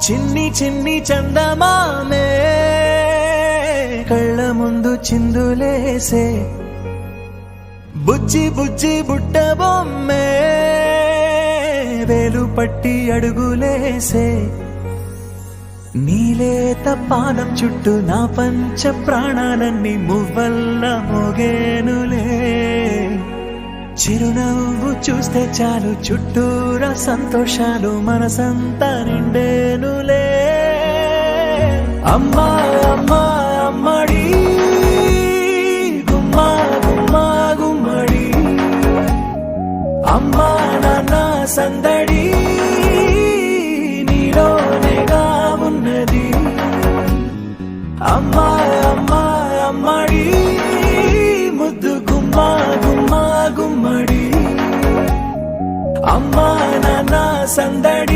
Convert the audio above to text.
చిన్ని చిన్ని చందమామే కళ్ళ ముందు చిందులేసే, బుజ్జి బుజ్జి బుట్ట బొమ్మే వేలు పట్టి అడుగులేసే, నీలేత పానం చుట్టూ నా పంచ ప్రాణాలన్నీ మువ్వల్ల మోగేనులే, చిరునవ్వు చూస్తే చాలు చుట్టూరా సంతోషాలు మనసంతా నిండేనులే. అమ్మా అమ్మా అమ్మడి గుమ్మా గుమ్మా గుమ్మడి, అమ్మా నాన్న సందడి నీలోనేగా ఉన్నది. అమ్మా అమ్మా అమ్మడి ముద్దు గుమ్మా గుమ్మా గుమ్మడి, అమ్మా నాన్న సందడి